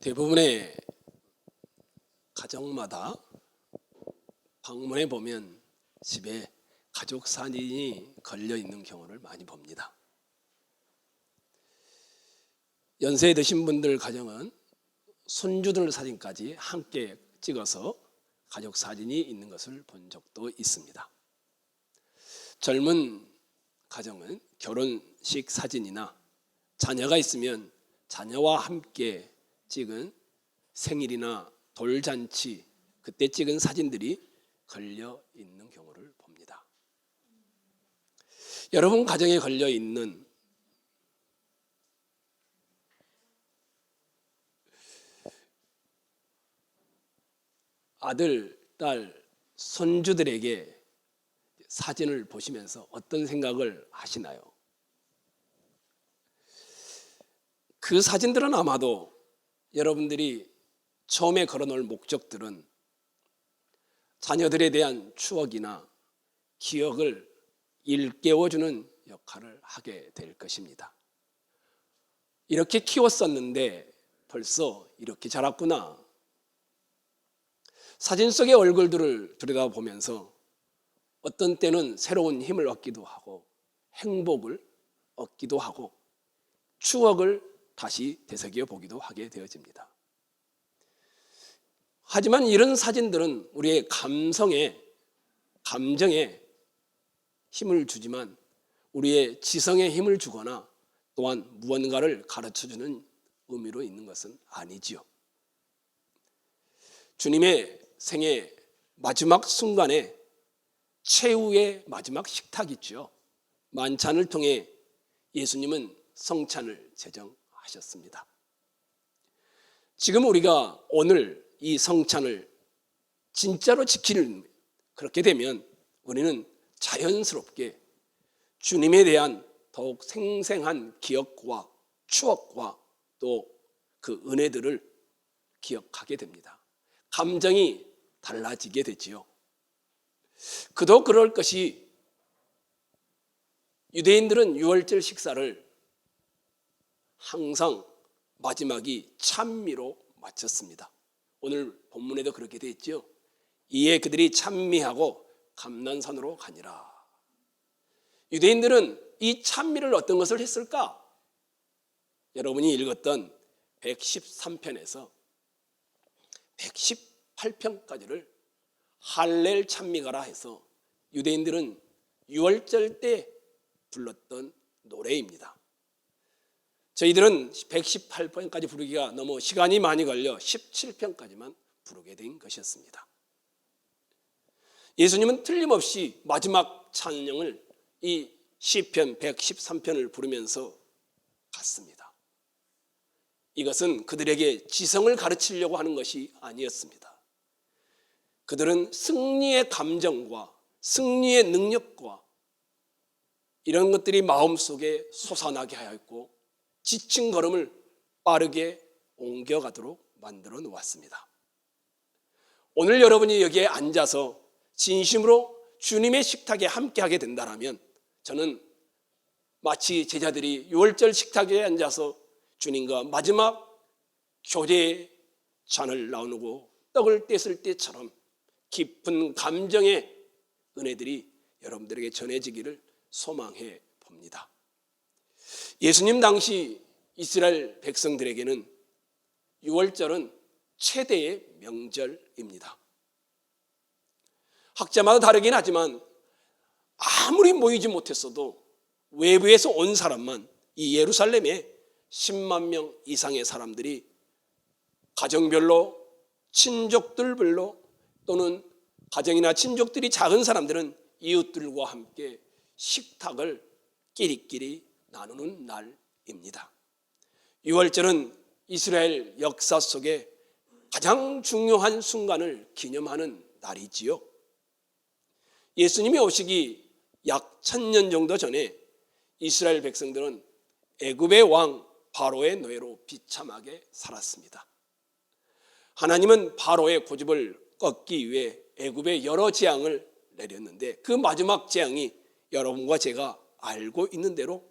대부분의 가정마다 방문해 보면 집에 가족 사진이 걸려 있는 경우를 많이 봅니다. 연세 드신 분들 가정은 손주들 사진까지 함께 찍어서 가족 사진이 있는 것을 본 적도 있습니다. 젊은 가정은 결혼식 사진이나 자녀가 있으면 자녀와 함께 찍은 생일이나 돌잔치 그때 찍은 사진들이 걸려 있는 경우를 봅니다. 여러분 가정에 걸려 있는 아들, 딸, 손주들에게 사진을 보시면서 어떤 생각을 하시나요? 그 사진들은 아마도 여러분들이 처음에 걸어놓을 목적들은 자녀들에 대한 추억이나 기억을 일깨워주는 역할을 하게 될 것입니다. 이렇게 키웠었는데 벌써 이렇게 자랐구나. 사진 속의 얼굴들을 들여다보면서 어떤 때는 새로운 힘을 얻기도 하고 행복을 얻기도 하고 추억을 다시 되새겨 보기도 하게 되어집니다. 하지만 이런 사진들은 우리의 감성에, 감정에 힘을 주지만 우리의 지성에 힘을 주거나 또한 무언가를 가르쳐주는 의미로 있는 것은 아니지요. 주님의 생애 마지막 순간에 최후의 마지막 식탁이죠. 만찬을 통해 예수님은 성찬을 제정하셨습니다. 지금 우리가 오늘 이 성찬을 진짜로 지키는 그렇게 되면 우리는 자연스럽게 주님에 대한 더욱 생생한 기억과 추억과 또 그 은혜들을 기억하게 됩니다. 감정이 달라지게 되지요. 그도 그럴 것이 유대인들은 유월절 식사를 항상 마지막이 찬미로 마쳤습니다. 오늘 본문에도 그렇게 되어 있죠. 이에 그들이 찬미하고 감난산으로 가니라. 유대인들은 이 찬미를 어떤 것을 했을까? 여러분이 읽었던 113편에서 118편까지를 할렐 찬미가라 해서 유대인들은 유월절 때 불렀던 노래입니다. 저희들은 118편까지 부르기가 너무 시간이 많이 걸려 17편까지만 부르게 된 것이었습니다. 예수님은 틀림없이 마지막 찬양을 이 시편 113편을 부르면서 갔습니다. 이것은 그들에게 지성을 가르치려고 하는 것이 아니었습니다. 그들은 승리의 감정과 승리의 능력과 이런 것들이 마음속에 솟아나게 하였고 지친 걸음을 빠르게 옮겨가도록 만들어 놓았습니다. 오늘 여러분이 여기에 앉아서 진심으로 주님의 식탁에 함께하게 된다면 저는 마치 제자들이 유월절 식탁에 앉아서 주님과 마지막 교제의 잔을 나누고 떡을 뗐을 때처럼 깊은 감정의 은혜들이 여러분들에게 전해지기를 소망해 봅니다. 예수님 당시 이스라엘 백성들에게는 유월절은 최대의 명절입니다. 학자마다 다르긴 하지만 아무리 모이지 못했어도 외부에서 온 사람만 이 예루살렘에 10만 명 이상의 사람들이 가정별로 친족들별로 또는 가정이나 친족들이 작은 사람들은 이웃들과 함께 식탁을 끼리끼리 나누는 날입니다. 유월절은 이스라엘 역사 속에 가장 중요한 순간을 기념하는 날이지요. 예수님이 오시기 약 1000년 정도 전에 이스라엘 백성들은 애굽의 왕 바로의 노예로 비참하게 살았습니다. 하나님은 바로의 고집을 꺾기 위해 애굽에 여러 재앙을 내렸는데 그 마지막 재앙이 여러분과 제가 알고 있는 대로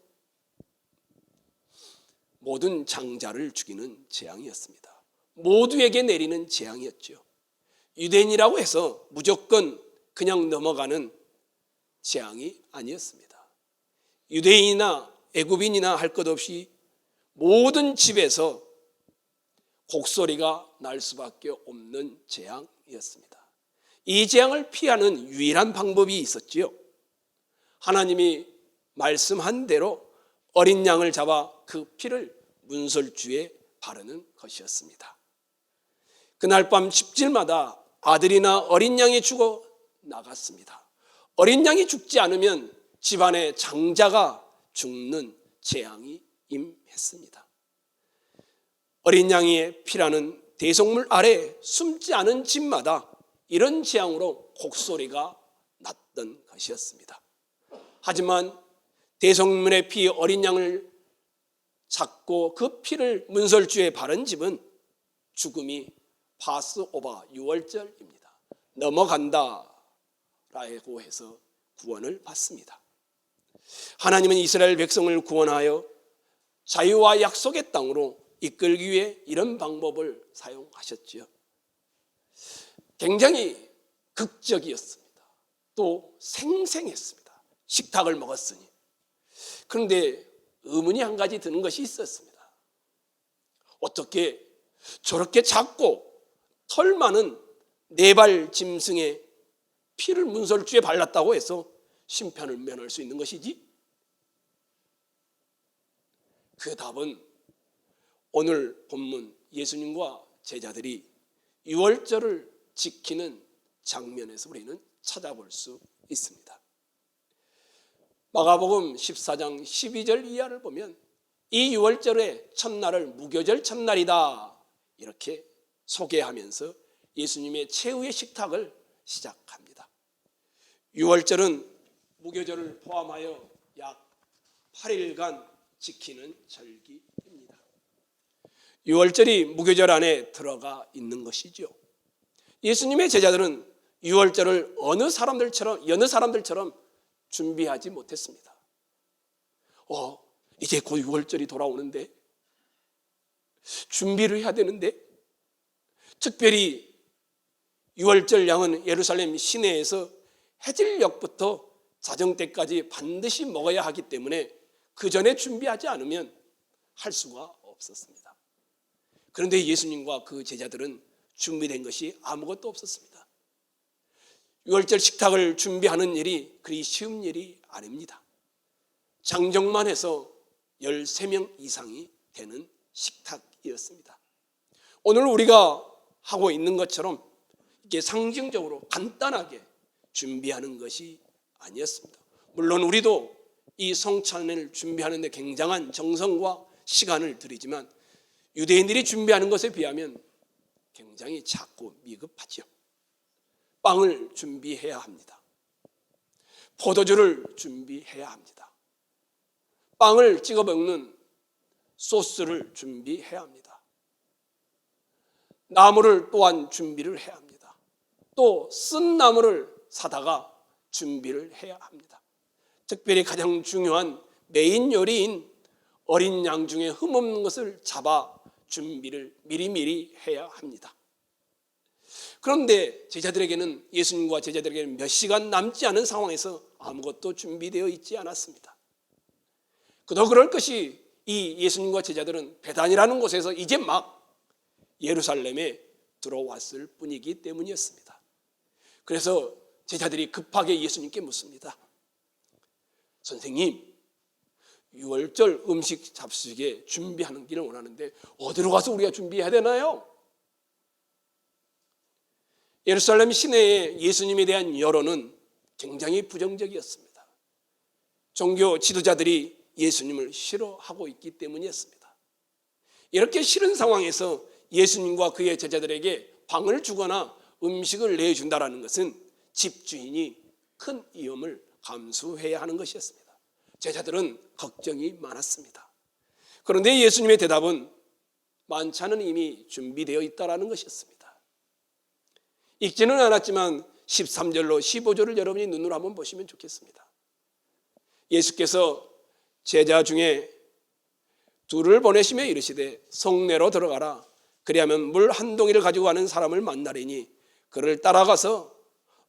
모든 장자를 죽이는 재앙이었습니다. 모두에게 내리는 재앙이었죠. 유대인이라고 해서 무조건 그냥 넘어가는 재앙이 아니었습니다. 유대인이나 애굽인이나 할 것 없이 모든 집에서 곡소리가 날 수밖에 없는 재앙이었습니다. 이 재앙을 피하는 유일한 방법이 있었지요. 하나님이 말씀한 대로 어린 양을 잡아 그 피를 문설주에 바르는 것이었습니다. 그날 밤 집집마다 아들이나 어린 양이 죽어 나갔습니다. 어린 양이 죽지 않으면 집안의 장자가 죽는 재앙이 임했습니다. 어린 양의 피라는 대속물 아래 숨지 않은 집마다 이런 재앙으로 곡소리가 났던 것이었습니다. 하지만 대속물의 피 어린 양을 잡고 그 피를 문설주에 바른 집은 죽음이 파스오버 유월절입니다. 넘어간다 라고 해서 구원을 받습니다. 하나님은 이스라엘 백성을 구원하여 자유와 약속의 땅으로 이끌기 위해 이런 방법을 사용하셨지요. 굉장히 극적이었습니다. 또 생생했습니다. 식탁을 먹었으니. 그런데 의문이 한 가지 드는 것이 있었습니다. 어떻게 저렇게 작고 털 많은 4발 짐승의 피를 문설주에 발랐다고 해서 심판을 면할 수 있는 것이지? 그 답은 오늘 본문 예수님과 제자들이 유월절을 지키는 장면에서 우리는 찾아볼 수 있습니다. 마가복음 14장 12절 이하를 보면 이 유월절의 첫날을 무교절 첫날이다 이렇게 소개하면서 예수님의 최후의 식탁을 시작합니다. 유월절은 무교절을 포함하여 약 8일간 지키는 절기입니다. 유월절이 무교절 안에 들어가 있는 것이죠. 예수님의 제자들은 유월절을 여느 사람들처럼 준비하지 못했습니다. 이제 곧 유월절이 돌아오는데 준비를 해야 되는데, 특별히 유월절 양은 예루살렘 시내에서 해질녘부터 자정때까지 반드시 먹어야 하기 때문에 그 전에 준비하지 않으면 할 수가 없었습니다. 그런데 예수님과 그 제자들은 준비된 것이 아무것도 없었습니다. 유월절 식탁을 준비하는 일이 그리 쉬운 일이 아닙니다. 장정만 해서 13명 이상이 되는 식탁이었습니다. 오늘 우리가 하고 있는 것처럼 이게 상징적으로 간단하게 준비하는 것이 아니었습니다. 물론 우리도 이 성찬을 준비하는 데 굉장한 정성과 시간을 들이지만 유대인들이 준비하는 것에 비하면 굉장히 작고 미급하죠. 빵을 준비해야 합니다. 포도주를 준비해야 합니다. 빵을 찍어 먹는 소스를 준비해야 합니다. 나무를 또한 준비를 해야 합니다. 또 쓴 나무를 사다가 준비를 해야 합니다. 특별히 가장 중요한 메인 요리인 어린 양 중에 흠없는 것을 잡아 준비를 미리미리 해야 합니다. 그런데 예수님과 제자들에게는 몇 시간 남지 않은 상황에서 아무것도 준비되어 있지 않았습니다. 그도 그럴 것이 이 예수님과 제자들은 베단이라는 곳에서 이제 막 예루살렘에 들어왔을 뿐이기 때문이었습니다. 그래서 제자들이 급하게 예수님께 묻습니다. 선생님, 유월절 음식 잡수게 준비하는 길을 원하는데 어디로 가서 우리가 준비해야 되나요? 예루살렘 시내의 예수님에 대한 여론은 굉장히 부정적이었습니다. 종교 지도자들이 예수님을 싫어하고 있기 때문이었습니다. 이렇게 싫은 상황에서 예수님과 그의 제자들에게 빵을 주거나 음식을 내준다는 것은 집주인이 큰 위험을 감수해야 하는 것이었습니다. 제자들은 걱정이 많았습니다. 그런데 예수님의 대답은 만찬은 이미 준비되어 있다는 것이었습니다. 읽지는 않았지만 13절로 15절을 여러분이 눈으로 한번 보시면 좋겠습니다. 예수께서 제자 중에 둘을 보내시며 이르시되 성내로 들어가라. 그리하면 물 한 동이를 가지고 가는 사람을 만나리니 그를 따라가서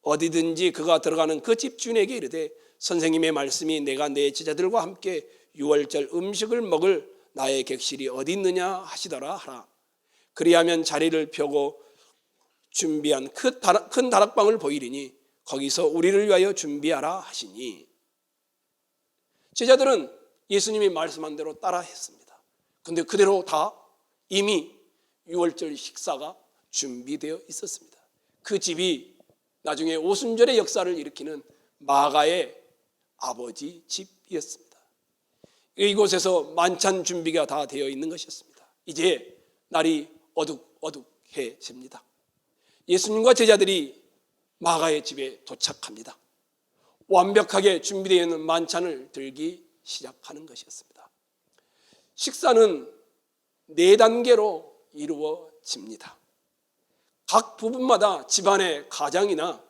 어디든지 그가 들어가는 그 집 주인에게 이르되 선생님의 말씀이 내가 내 제자들과 함께 유월절 음식을 먹을 나의 객실이 어디 있느냐 하시더라 하라. 그리하면 자리를 펴고 준비한 큰 다락방을 보이리니 거기서 우리를 위하여 준비하라 하시니. 제자들은 예수님이 말씀한 대로 따라 했습니다. 근데 그대로 다 이미 유월절 식사가 준비되어 있었습니다. 그 집이 나중에 오순절의 역사를 일으키는 마가의 아버지 집이었습니다. 이곳에서 만찬 준비가 다 되어 있는 것이었습니다. 이제 날이 어둑어둑해집니다. 예수님과 제자들이 마가의 집에 도착합니다. 완벽하게 준비되어 있는 만찬을 들기 시작하는 것이었습니다. 식사는 4단계로 이루어집니다. 각 부분마다 집안의 가장이나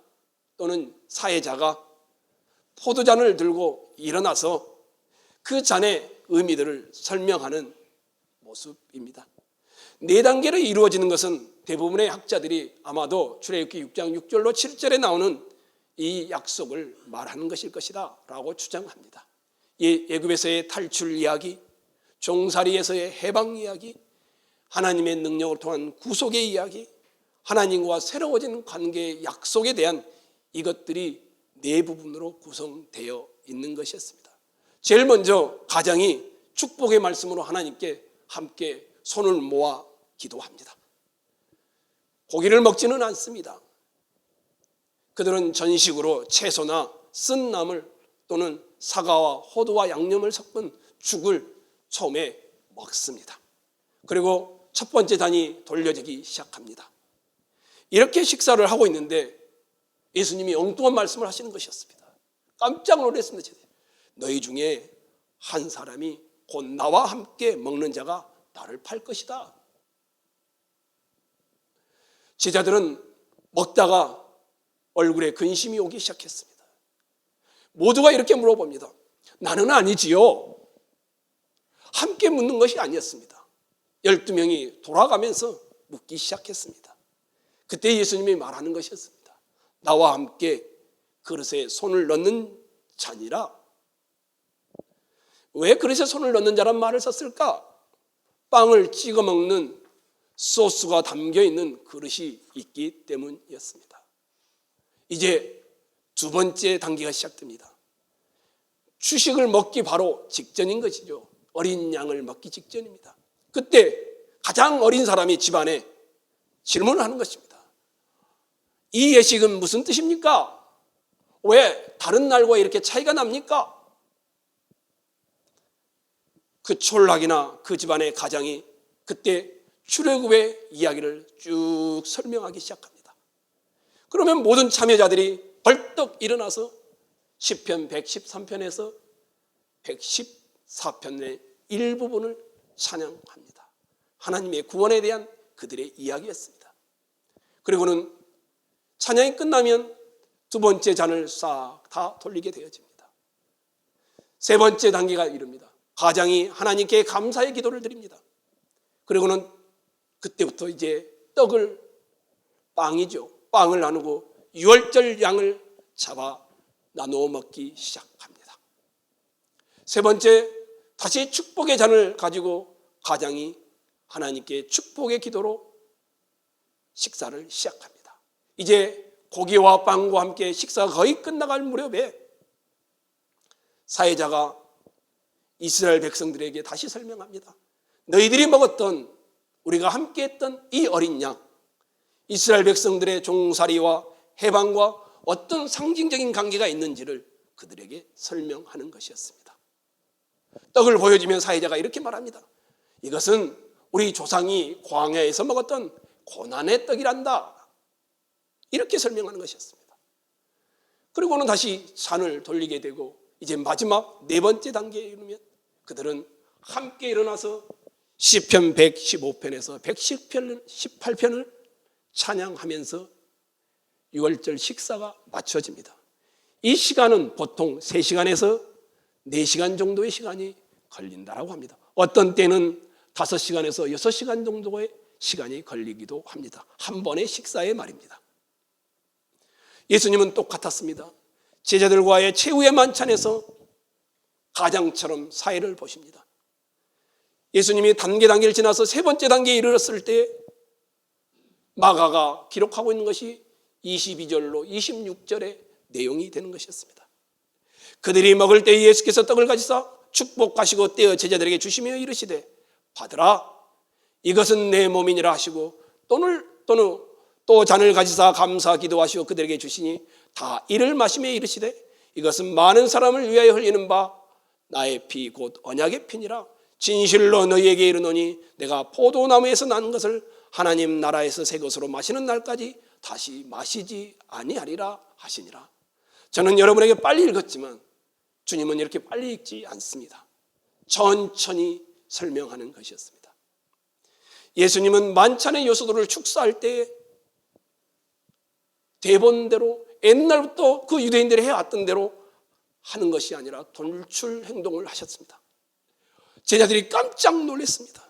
또는 사회자가 포도잔을 들고 일어나서 그 잔의 의미들을 설명하는 모습입니다. 4단계로 이루어지는 것은 대부분의 학자들이 아마도 출애굽기 6장 6절로 7절에 나오는 이 약속을 말하는 것일 것이다 라고 주장합니다. 애굽에서의 탈출 이야기, 종살이에서의 해방 이야기, 하나님의 능력을 통한 구속의 이야기, 하나님과 새로워지는 관계의 약속에 대한 이것들이 4부분으로 구성되어 있는 것이었습니다. 제일 먼저 가장이 축복의 말씀으로 하나님께 함께 손을 모아 기도합니다. 고기를 먹지는 않습니다. 그들은 전식으로 채소나 쓴 나물 또는 사과와 호두와 양념을 섞은 죽을 처음에 먹습니다. 그리고 첫 번째 단이 돌려지기 시작합니다. 이렇게 식사를 하고 있는데 예수님이 엉뚱한 말씀을 하시는 것이었습니다. 깜짝 놀랐습니다. 너희 중에 한 사람이 곧 나와 함께 먹는 자가 나를 팔 것이다. 제자들은 먹다가 얼굴에 근심이 오기 시작했습니다. 모두가 이렇게 물어봅니다. 나는 아니지요. 함께 묻는 것이 아니었습니다. 12명이 돌아가면서 묻기 시작했습니다. 그때 예수님이 말하는 것이었습니다. 나와 함께 그릇에 손을 넣는 자니라. 왜 그릇에 손을 넣는 자란 말을 썼을까? 빵을 찍어 먹는 소스가 담겨있는 그릇이 있기 때문이었습니다. 이제 2번째 단계가 시작됩니다. 주식을 먹기 바로 직전인 것이죠. 어린 양을 먹기 직전입니다. 그때 가장 어린 사람이 집안에 질문을 하는 것입니다. 이 예식은 무슨 뜻입니까? 왜 다른 날과 이렇게 차이가 납니까? 그 촌락이나 그 집안의 가장이 그때 출애굽의 이야기를 쭉 설명하기 시작합니다. 그러면 모든 참여자들이 벌떡 일어나서 시편 113편에서 114편의 일부분을 찬양합니다. 하나님의 구원에 대한 그들의 이야기였습니다. 그리고는 찬양이 끝나면 2번째 잔을 싹 다 돌리게 되어집니다. 3번째 단계가 이릅니다. 가장이 하나님께 감사의 기도를 드립니다. 그리고는 그때부터 이제 빵을 나누고 유월절 양을 잡아 나누어 먹기 시작합니다. 3번째, 다시 축복의 잔을 가지고 가장이 하나님께 축복의 기도로 식사를 시작합니다. 이제 고기와 빵과 함께 식사가 거의 끝나갈 무렵에 사회자가 이스라엘 백성들에게 다시 설명합니다. 너희들이 먹었던, 우리가 함께 했던 이 어린 양, 이스라엘 백성들의 종살이와 해방과 어떤 상징적인 관계가 있는지를 그들에게 설명하는 것이었습니다. 떡을 보여주면 사회자가 이렇게 말합니다. 이것은 우리 조상이 광야에서 먹었던 고난의 떡이란다. 이렇게 설명하는 것이었습니다. 그리고는 다시 잔을 돌리게 되고 이제 마지막 4번째 단계에 이르면 그들은 함께 일어나서 시편 115편에서 118편을 찬양하면서 유월절 식사가 맞춰집니다. 이 시간은 보통 3시간에서 4시간 정도의 시간이 걸린다고 합니다. 어떤 때는 5시간에서 6시간 정도의 시간이 걸리기도 합니다. 한 번의 식사에 말입니다. 예수님은 똑같았습니다. 제자들과의 최후의 만찬에서 가장처럼 사회를 보십니다. 예수님이 단계를 지나서 3번째 단계에 이르렀을 때 마가가 기록하고 있는 것이 22절로 26절의 내용이 되는 것이었습니다. 그들이 먹을 때 예수께서 떡을 가지사 축복하시고 떼어 제자들에게 주시며 이르시되 받으라, 이것은 내 몸이니라 하시고 또는 또 잔을 가지사 감사 기도하시고 그들에게 주시니 다 이를 마시며 이르시되 이것은 많은 사람을 위하여 흘리는 바 나의 피 곧 언약의 피니라. 진실로 너희에게 이르노니 내가 포도나무에서 난 것을 하나님 나라에서 새 것으로 마시는 날까지 다시 마시지 아니하리라 하시니라. 저는 여러분에게 빨리 읽었지만 주님은 이렇게 빨리 읽지 않습니다. 천천히 설명하는 것이었습니다. 예수님은 만찬의 요소들을 축사할 때 대본대로 옛날부터 그 유대인들이 해왔던 대로 하는 것이 아니라 돌출 행동을 하셨습니다. 제자들이 깜짝 놀랐습니다.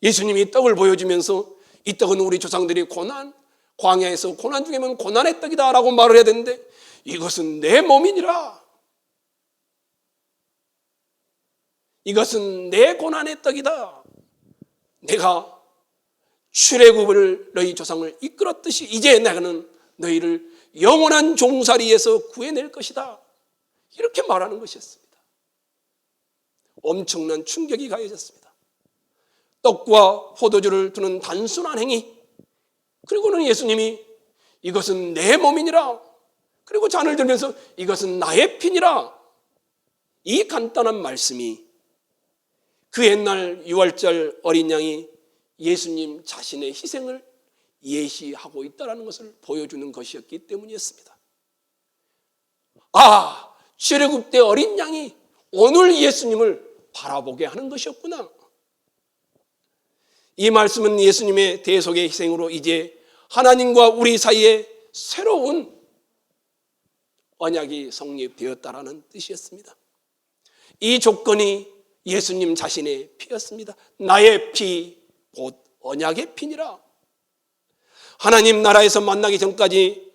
예수님이 떡을 보여주면서 이 떡은 우리 조상들이 광야에서 고난 중에는 고난의 떡이다 라고 말을 해야 되는데 이것은 내 몸이니라, 이것은 내 고난의 떡이다, 내가 출애굽을 너희 조상을 이끌었듯이 이제 나는 너희를 영원한 종살이에서 구해낼 것이다, 이렇게 말하는 것이었습니다. 엄청난 충격이 가해졌습니다. 떡과 포도주를 두는 단순한 행위, 그리고는 예수님이 이것은 내 몸이니라, 그리고 잔을 들면서 이것은 나의 피니라, 이 간단한 말씀이 그 옛날 6월절 어린 양이 예수님 자신의 희생을 예시하고 있다는 것을 보여주는 것이었기 때문이었습니다. 아, 출애굽 때 어린 양이 오늘 예수님을 바라보게 하는 것이었구나. 이 말씀은 예수님의 대속의 희생으로 이제 하나님과 우리 사이에 새로운 언약이 성립되었다라는 뜻이었습니다. 이 조건이 예수님 자신의 피였습니다. 나의 피 곧 언약의 피니라. 하나님 나라에서 만나기 전까지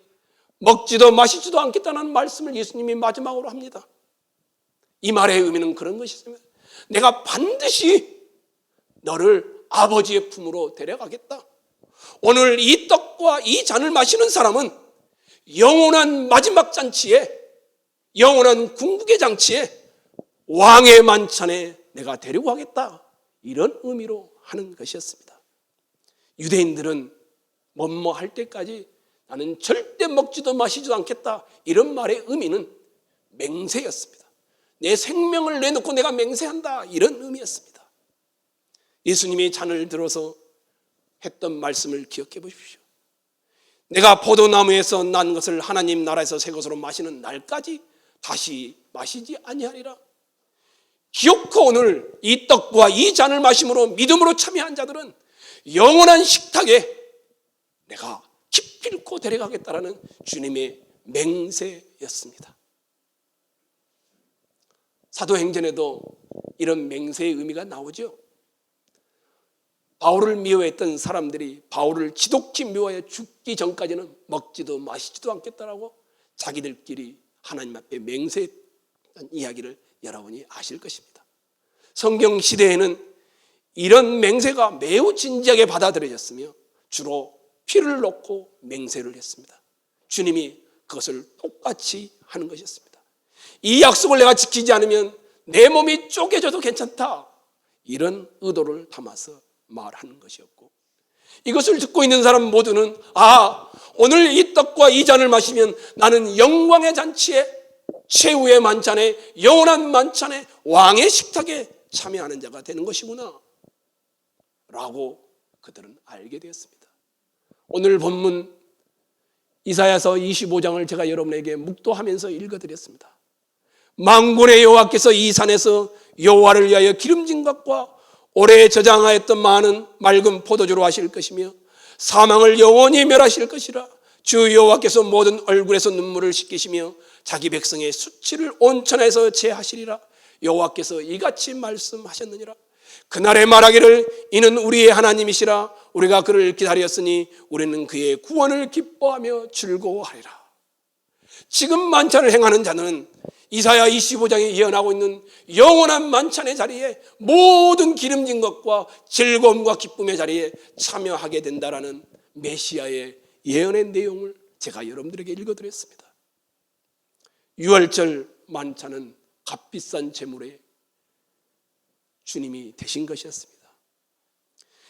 먹지도 마시지도 않겠다는 말씀을 예수님이 마지막으로 합니다. 이 말의 의미는 그런 것이었습니다. 내가 반드시 너를 아버지의 품으로 데려가겠다. 오늘 이 떡과 이 잔을 마시는 사람은 영원한 마지막 잔치에, 영원한 궁극의 잔치에, 왕의 만찬에 내가 데리고 가겠다, 이런 의미로 하는 것이었습니다. 유대인들은 뭐뭐 할 때까지 나는 절대 먹지도 마시지도 않겠다, 이런 말의 의미는 맹세였습니다. 내 생명을 내놓고 내가 맹세한다, 이런 의미였습니다. 예수님이 잔을 들어서 했던 말씀을 기억해 보십시오. 내가 포도나무에서 난 것을 하나님 나라에서 새 것으로 마시는 날까지 다시 마시지 아니하리라. 기어코 오늘 이 떡과 이 잔을 마심으로 믿음으로 참여한 자들은 영원한 식탁에 내가 기필코 데려가겠다라는 주님의 맹세였습니다. 사도행전에도 이런 맹세의 의미가 나오죠. 바울을 미워했던 사람들이 바울을 지독히 미워해 죽기 전까지는 먹지도 마시지도 않겠다라고 자기들끼리 하나님 앞에 맹세했던 이야기를 여러분이 아실 것입니다. 성경 시대에는 이런 맹세가 매우 진지하게 받아들여졌으며 주로 피를 놓고 맹세를 했습니다. 주님이 그것을 똑같이 하는 것이었습니다. 이 약속을 내가 지키지 않으면 내 몸이 쪼개져도 괜찮다, 이런 의도를 담아서 말하는 것이었고, 이것을 듣고 있는 사람 모두는 오늘 이 떡과 이 잔을 마시면 나는 영광의 잔치에, 최후의 만찬에, 영원한 만찬에, 왕의 식탁에 참여하는 자가 되는 것이구나 라고 그들은 알게 되었습니다. 오늘 본문 이사야서 25장을 제가 여러분에게 묵도하면서 읽어드렸습니다. 만군의 여호와께서 이 산에서 여호와를 위하여 기름진 것과 오래 저장하였던 많은 맑은 포도주로 하실 것이며 사망을 영원히 멸하실 것이라. 주 여호와께서 모든 얼굴에서 눈물을 씻기시며 자기 백성의 수치를 온천에서 제하시리라. 여호와께서 이같이 말씀하셨느니라. 그날에 말하기를 이는 우리의 하나님이시라 우리가 그를 기다렸으니 우리는 그의 구원을 기뻐하며 즐거워하리라. 지금 만찬을 행하는 자는 이사야 25장에 예언하고 있는 영원한 만찬의 자리에 모든 기름진 것과 즐거움과 기쁨의 자리에 참여하게 된다라는 메시아의 예언의 내용을 제가 여러분들에게 읽어드렸습니다. 유월절 만찬은 값비싼 제물에 주님이 되신 것이었습니다.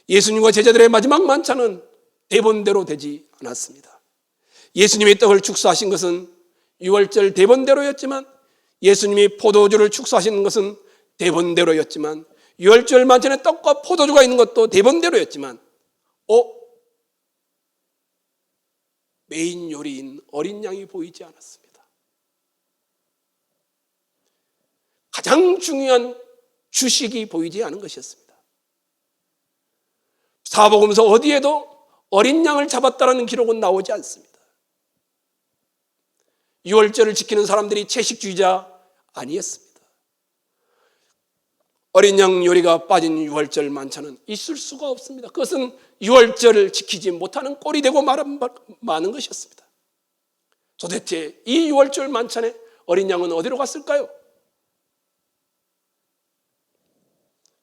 예수님과 제자들의 마지막 만찬은 대본대로 되지 않았습니다. 예수님이 떡을 축사하신 것은 유월절 대본대로였지만, 예수님이 포도주를 축사하시는 것은 대본대로였지만, 유월절 만찬에 떡과 포도주가 있는 것도 대본대로였지만, 메인 요리인 어린 양이 보이지 않았습니다. 가장 중요한 주식이 보이지 않은 것이었습니다. 사복음서 어디에도 어린 양을 잡았다라는 기록은 나오지 않습니다. 유월절을 지키는 사람들이 채식주의자 아니었습니다. 어린 양 요리가 빠진 유월절 만찬은 있을 수가 없습니다. 그것은 유월절을 지키지 못하는 꼴이 되고 마는 것이었습니다. 도대체 이 유월절 만찬에 어린 양은 어디로 갔을까요?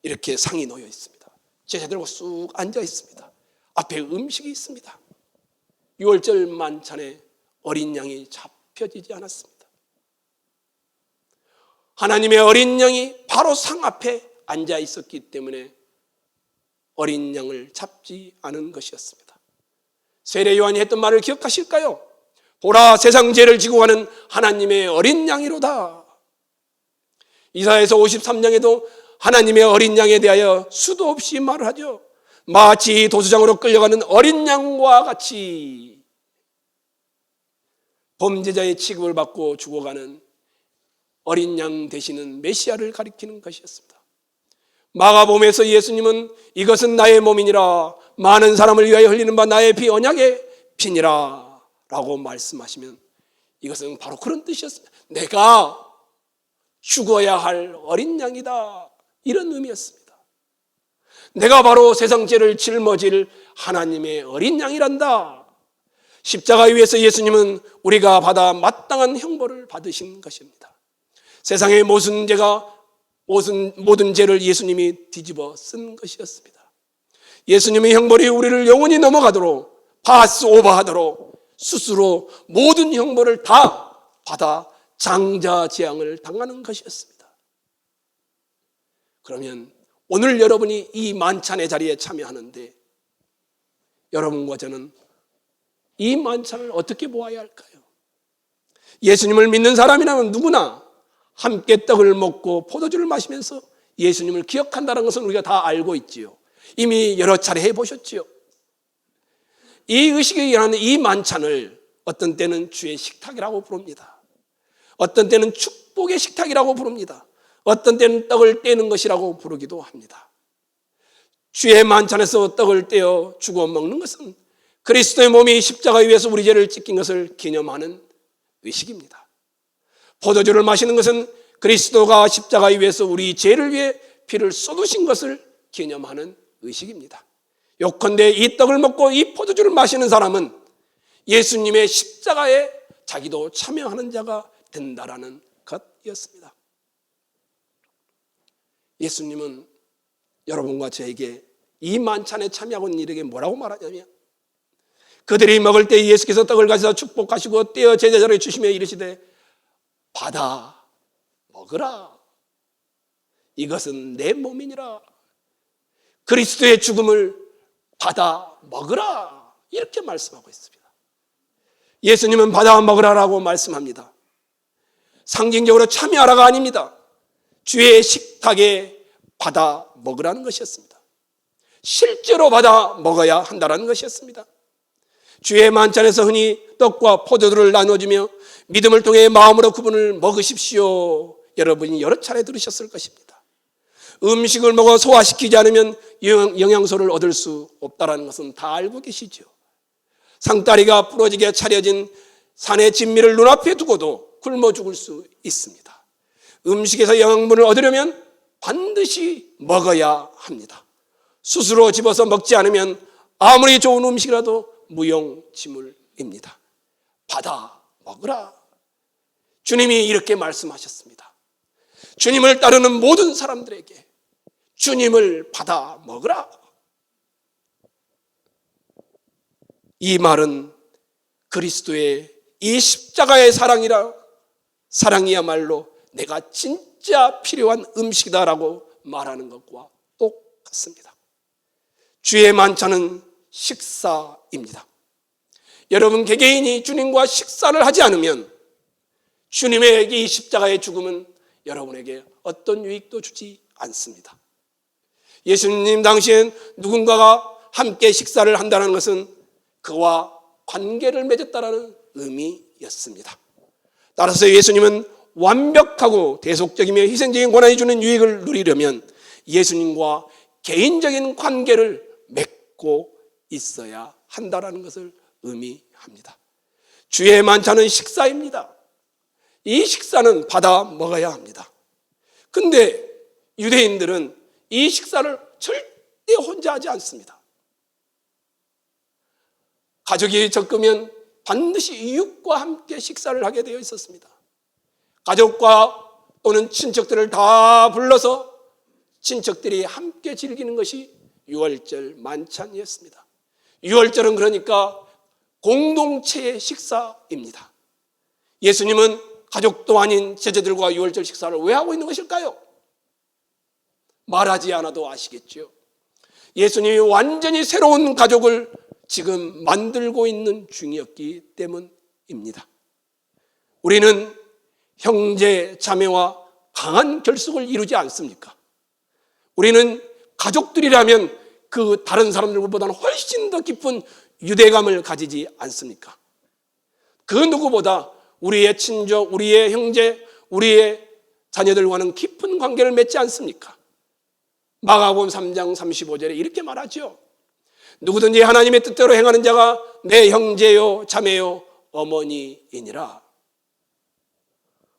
이렇게 상이 놓여 있습니다. 제자들과 쑥 앉아 있습니다. 앞에 음식이 있습니다. 유월절 만찬에 어린 양이 잡혀지지 않았습니다. 하나님의 어린 양이 바로 상 앞에 앉아 있었기 때문에 어린 양을 잡지 않은 것이었습니다. 세례 요한이 했던 말을 기억하실까요? 보라, 세상 죄를 지고 가는 하나님의 어린 양이로다. 이사야서 53장에도 하나님의 어린 양에 대하여 수도 없이 말을 하죠. 마치 도수장으로 끌려가는 어린 양과 같이 범죄자의 취급을 받고 죽어가는 어린 양 되시는 메시아를 가리키는 것이었습니다. 마가복음에서 예수님은 이것은 나의 몸이니라, 많은 사람을 위하여 흘리는 바 나의 피 언약의 피니라 라고 말씀하시면 이것은 바로 그런 뜻이었습니다. 내가 죽어야 할 어린 양이다, 이런 의미였습니다. 내가 바로 세상 죄를 짊어질 하나님의 어린 양이란다. 십자가 위에서 예수님은 우리가 받아 마땅한 형벌을 받으신 것입니다. 세상의 모든 죄를 예수님이 뒤집어 쓴 것이었습니다. 예수님의 형벌이 우리를 영원히 넘어가도록, 파스오버하도록 스스로 모든 형벌을 다 받아 장자재앙을 당하는 것이었습니다. 그러면 오늘 여러분이 이 만찬의 자리에 참여하는데 여러분과 저는 이 만찬을 어떻게 보아야 할까요? 예수님을 믿는 사람이라면 누구나 함께 떡을 먹고 포도주를 마시면서 예수님을 기억한다는 것은 우리가 다 알고 있지요. 이미 여러 차례 해보셨지요. 이 의식에 의한 이 만찬을 어떤 때는 주의 식탁이라고 부릅니다. 어떤 때는 축복의 식탁이라고 부릅니다. 어떤 때는 떡을 떼는 것이라고 부르기도 합니다. 주의 만찬에서 떡을 떼어 주고 먹는 것은 그리스도의 몸이 십자가 위에서 우리 죄를 찢긴 것을 기념하는 의식입니다. 포도주를 마시는 것은 그리스도가 십자가 위에서 우리 죄를 위해 피를 쏟으신 것을 기념하는 의식입니다. 요컨대 이 떡을 먹고 이 포도주를 마시는 사람은 예수님의 십자가에 자기도 참여하는 자가 된다라는 것이었습니다. 예수님은 여러분과 저에게 이 만찬에 참여하고 있는 이에게 뭐라고 말하냐면, 그들이 먹을 때 예수께서 떡을 가져다 축복하시고 떼어 제자들에게 주시며 이르시되 받아 먹으라, 이것은 내 몸이니라. 그리스도의 죽음을 받아 먹으라, 이렇게 말씀하고 있습니다. 예수님은 받아 먹으라라고 말씀합니다. 상징적으로 참여하라가 아닙니다. 주의 식탁에 받아 먹으라는 것이었습니다. 실제로 받아 먹어야 한다는 것이었습니다. 주의 만찬에서 흔히 떡과 포도주를 나눠주며 믿음을 통해 마음으로 그분을 먹으십시오, 여러분이 여러 차례 들으셨을 것입니다. 음식을 먹어 소화시키지 않으면 영양소를 얻을 수 없다는 것은 다 알고 계시죠. 상다리가 부러지게 차려진 산의 진미를 눈앞에 두고도 굶어 죽을 수 있습니다. 음식에서 영양분을 얻으려면 반드시 먹어야 합니다. 스스로 집어서 먹지 않으면 아무리 좋은 음식이라도 무용지물입니다. 받아 먹으라. 주님이 이렇게 말씀하셨습니다. 주님을 따르는 모든 사람들에게 주님을 받아 먹으라. 이 말은 그리스도의 이 십자가의 사랑이야말로 내가 진짜 필요한 음식이다라고 말하는 것과 똑같습니다. 주의 만찬은 식사입니다. 여러분 개개인이 주님과 식사를 하지 않으면 주님의 이 십자가의 죽음은 여러분에게 어떤 유익도 주지 않습니다. 예수님 당시엔 누군가가 함께 식사를 한다는 것은 그와 관계를 맺었다는 의미였습니다. 따라서 예수님은 완벽하고 대속적이며 희생적인 고난이 주는 유익을 누리려면 예수님과 개인적인 관계를 맺고 있어야 한다는 것을 의미합니다. 주의 만찬은 식사입니다. 이 식사는 받아 먹어야 합니다. 근데 유대인들은 이 식사를 절대 혼자 하지 않습니다. 가족이 적으면 반드시 이웃과 함께 식사를 하게 되어 있었습니다. 가족과 또는 친척들을 다 불러서 친척들이 함께 즐기는 것이 유월절 만찬이었습니다. 유월절은 그러니까 공동체의 식사입니다. 예수님은 가족도 아닌 제자들과 유월절 식사를 왜 하고 있는 것일까요? 말하지 않아도 아시겠죠. 예수님이 완전히 새로운 가족을 지금 만들고 있는 중이었기 때문입니다. 우리는 형제 자매와 강한 결속을 이루지 않습니까? 우리는 가족들이라면 그 다른 사람들보다는 훨씬 더 깊은 유대감을 가지지 않습니까? 그 누구보다 우리의 친족, 우리의 형제, 우리의 자녀들과는 깊은 관계를 맺지 않습니까? 마가복음 3장 35절에 이렇게 말하죠. 누구든지 하나님의 뜻대로 행하는 자가 내 형제요 자매요 어머니이니라.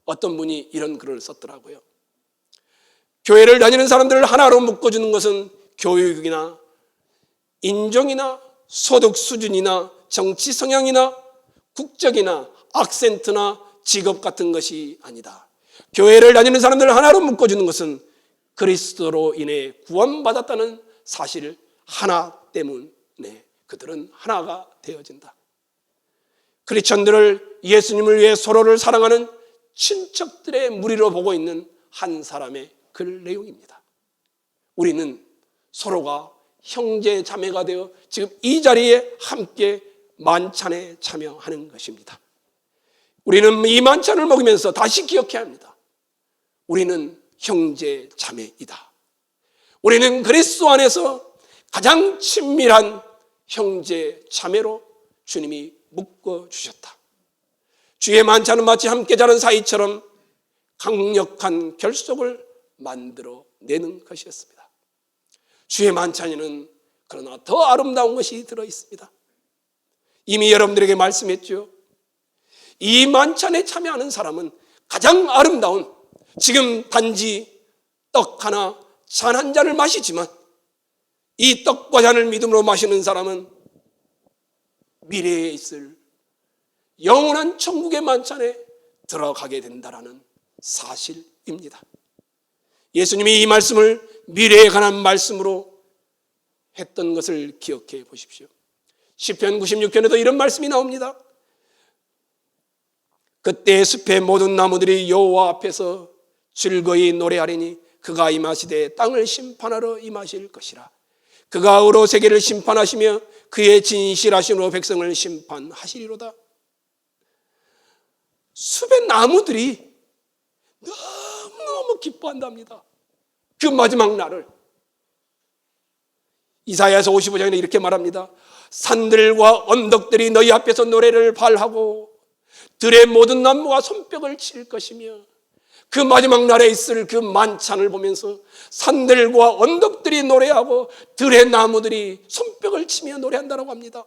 어떤 분이 이런 글을 썼더라고요. 교회를 다니는 사람들을 하나로 묶어주는 것은 교육이나 인종이나 소득 수준이나 정치 성향이나 국적이나 악센트나 직업 같은 것이 아니다. 교회를 다니는 사람들을 하나로 묶어주는 것은 그리스도로 인해 구원받았다는 사실 하나 때문에 그들은 하나가 되어진다. 크리스천들을 예수님을 위해 서로를 사랑하는 친척들의 무리로 보고 있는 한 사람의 글 내용입니다. 우리는 서로가 형제 자매가 되어 지금 이 자리에 함께 만찬에 참여하는 것입니다. 우리는 이 만찬을 먹으면서 다시 기억해야 합니다. 우리는 형제 자매이다. 우리는 그리스도 안에서 가장 친밀한 형제 자매로 주님이 묶어주셨다. 주의 만찬은 마치 함께 자는 사이처럼 강력한 결속을 만들어내는 것이었습니다. 주의 만찬에는 그러나 더 아름다운 것이 들어있습니다. 이미 여러분들에게 말씀했죠. 이 만찬에 참여하는 사람은 가장 아름다운, 지금 단지 떡 하나, 잔 한 잔을 마시지만 이 떡과 잔을 믿음으로 마시는 사람은 미래에 있을 영원한 천국의 만찬에 들어가게 된다는 사실입니다. 예수님이 이 말씀을 미래에 관한 말씀으로 했던 것을 기억해 보십시오. 시편 96편에도 이런 말씀이 나옵니다. 그때 숲의 모든 나무들이 여호와 앞에서 즐거이 노래하리니 그가 임하시되 땅을 심판하러 임하실 것이라. 그가 의로 세계를 심판하시며 그의 진실하심으로 백성을 심판하시리로다. 숲의 나무들이 너무너무 기뻐한답니다. 그 마지막 날을. 이사야서 55장에 이렇게 말합니다. 산들과 언덕들이 너희 앞에서 노래를 발하고 들의 모든 나무가 손뼉을 칠 것이며, 그 마지막 날에 있을 그 만찬을 보면서 산들과 언덕들이 노래하고 들의 나무들이 손뼉을 치며 노래한다고 합니다.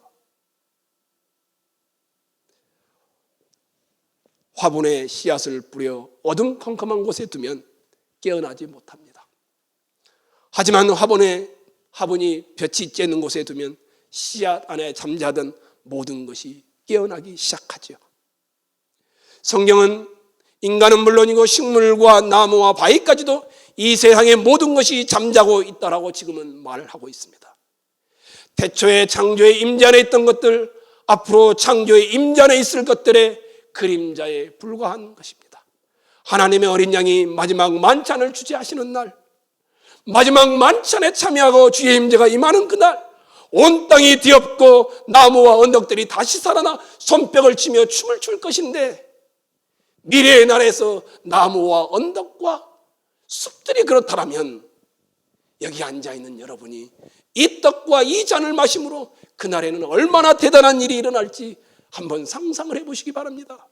화분에 씨앗을 뿌려 어둠컴컴한 곳에 두면 깨어나지 못합니다. 하지만 화분이 볕이 쬐는 곳에 두면 씨앗 안에 잠자던 모든 것이 깨어나기 시작하죠. 성경은 인간은 물론이고 식물과 나무와 바위까지도 이 세상의 모든 것이 잠자고 있다라고 지금은 말을 하고 있습니다. 태초에 창조의 임재 안에 있던 것들, 앞으로 창조의 임재 안에 있을 것들의 그림자에 불과한 것입니다. 하나님의 어린 양이 마지막 만찬을 주재하시는 날, 마지막 만찬에 참여하고 주의 임재가 임하는 그날, 온 땅이 뒤엎고 나무와 언덕들이 다시 살아나 손뼉을 치며 춤을 출 것인데, 미래의 날에서 나무와 언덕과 숲들이 그렇다면 여기 앉아있는 여러분이 이 떡과 이 잔을 마심으로 그날에는 얼마나 대단한 일이 일어날지 한번 상상을 해보시기 바랍니다.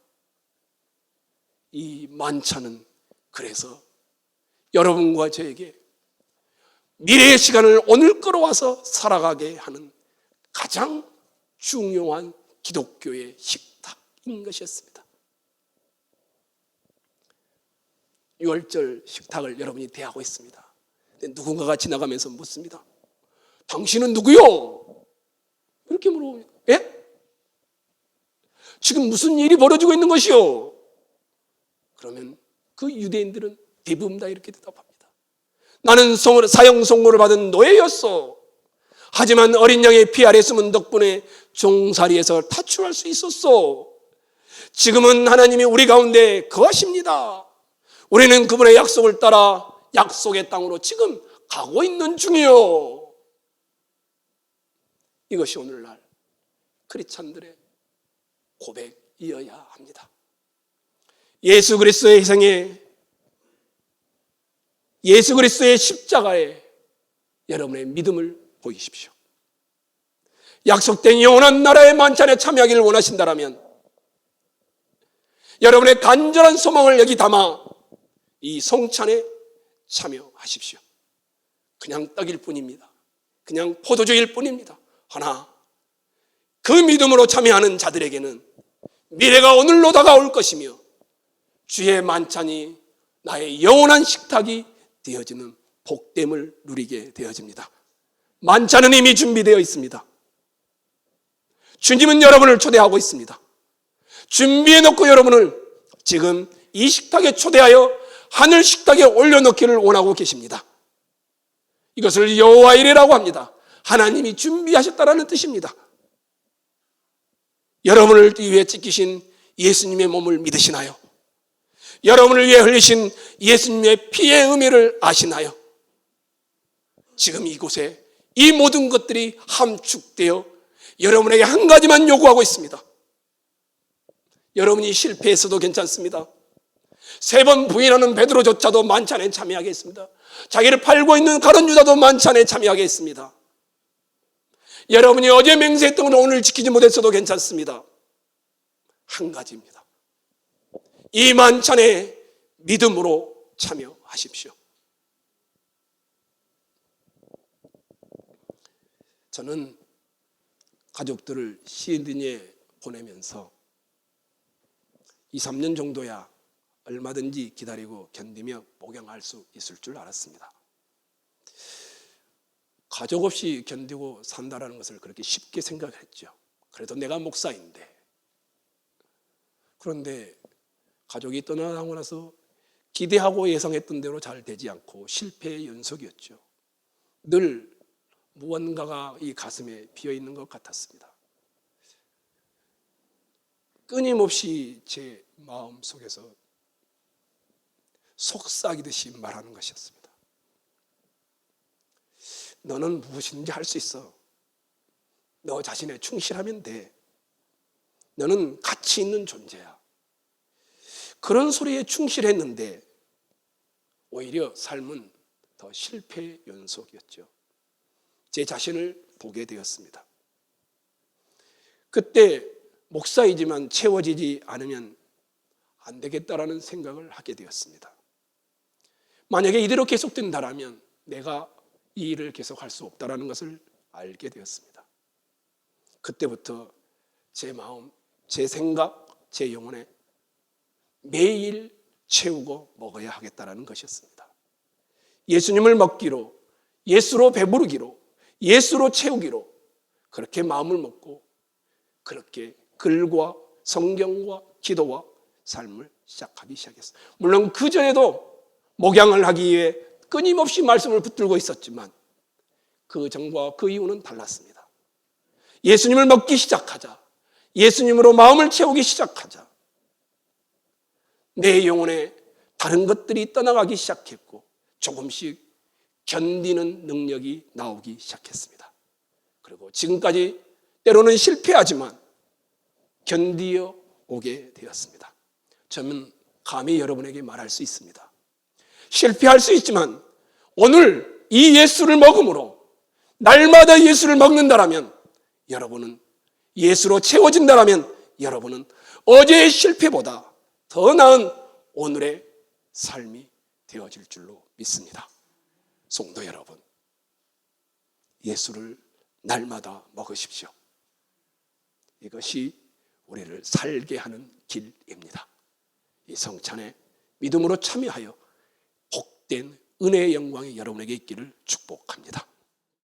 이 만찬은 그래서 여러분과 저에게 미래의 시간을 오늘 끌어와서 살아가게 하는 가장 중요한 기독교의 식탁인 것이었습니다. 6월절 식탁을 여러분이 대하고 있습니다. 근데 누군가가 지나가면서 묻습니다. 당신은 누구요? 이렇게 물어봅니다. 예? 지금 무슨 일이 벌어지고 있는 것이요? 그러면 그 유대인들은 대부분 다 이렇게 대답합니다. 나는 사형 선고를 받은 노예였어. 하지만 어린 양의 피 아래 숨은 덕분에 종살이에서 탈출할 수 있었어. 지금은 하나님이 우리 가운데 거하십니다. 우리는 그분의 약속을 따라 약속의 땅으로 지금 가고 있는 중이요. 이것이 오늘날 크리스찬들의 고백이어야 합니다. 예수 그리스도의 희생에, 예수 그리스도의 십자가에 여러분의 믿음을 보이십시오. 약속된 영원한 나라의 만찬에 참여하기를 원하신다면 여러분의 간절한 소망을 여기 담아 이 성찬에 참여하십시오. 그냥 떡일 뿐입니다. 그냥 포도주일 뿐입니다. 하나, 그 믿음으로 참여하는 자들에게는 미래가 오늘로 다가올 것이며 주의 만찬이 나의 영원한 식탁이 되어지는 복됨을 누리게 되어집니다. 만찬은 이미 준비되어 있습니다. 주님은 여러분을 초대하고 있습니다. 준비해놓고 여러분을 지금 이 식탁에 초대하여 하늘 식탁에 올려놓기를 원하고 계십니다. 이것을 여호와 이레라고 합니다. 하나님이 준비하셨다라는 뜻입니다. 여러분을 위해 찢기신 예수님의 몸을 믿으시나요? 여러분을 위해 흘리신 예수님의 피의 의미를 아시나요? 지금 이곳에 이 모든 것들이 함축되어 여러분에게 한 가지만 요구하고 있습니다. 여러분이 실패했어도 괜찮습니다. 3번 부인하는 베드로조차도 만찬에 참여하겠습니다. 자기를 팔고 있는 가룟 유다도 만찬에 참여하겠습니다. 여러분이 어제 맹세했던 걸 오늘 지키지 못했어도 괜찮습니다. 한 가지입니다. 이 만찬에 믿음으로 참여하십시오. 저는 가족들을 시드니에 보내면서 2, 3년 정도야 얼마든지 기다리고 견디며 목양할 수 있을 줄 알았습니다. 가족 없이 견디고 산다라는 것을 그렇게 쉽게 생각했죠. 그래도 내가 목사인데. 그런데 가족이 떠나고 나서 기대하고 예상했던 대로 잘 되지 않고 실패의 연속이었죠. 늘 무언가가 이 가슴에 비어있는 것 같았습니다. 끊임없이 제 마음 속에서 속삭이듯이 말하는 것이었습니다. 너는 무엇인지 할 수 있어. 너 자신에 충실하면 돼. 너는 가치 있는 존재야. 그런 소리에 충실했는데 오히려 삶은 더 실패의 연속이었죠. 제 자신을 보게 되었습니다. 그때 목사이지만 채워지지 않으면 안 되겠다라는 생각을 하게 되었습니다. 만약에 이대로 계속된다면 내가 이 일을 계속할 수 없다라는 것을 알게 되었습니다. 그때부터 제 마음, 제 생각, 제 영혼에 매일 채우고 먹어야 하겠다라는 것이었습니다. 예수님을 먹기로, 예수로 배부르기로, 예수로 채우기로 그렇게 마음을 먹고 그렇게 글과 성경과 기도와 삶을 시작하기 시작했어요. 물론 그 전에도 목양을 하기 위해 끊임없이 말씀을 붙들고 있었지만 그 전과 그 이후는 달랐습니다. 예수님을 먹기 시작하자, 예수님으로 마음을 채우기 시작하자, 내 영혼에 다른 것들이 떠나가기 시작했고 조금씩 견디는 능력이 나오기 시작했습니다. 그리고 지금까지 때로는 실패하지만 견디어 오게 되었습니다. 저는 감히 여러분에게 말할 수 있습니다. 실패할 수 있지만 오늘 이 예수를 먹음으로 날마다 예수를 먹는다라면 여러분은 예수로 채워진다라면 여러분은 어제의 실패보다 더 나은 오늘의 삶이 되어질 줄로 믿습니다. 성도 여러분, 예수를 날마다 먹으십시오. 이것이 우리를 살게 하는 길입니다. 이 성찬에 믿음으로 참여하여 복된 은혜의 영광이 여러분에게 있기를 축복합니다.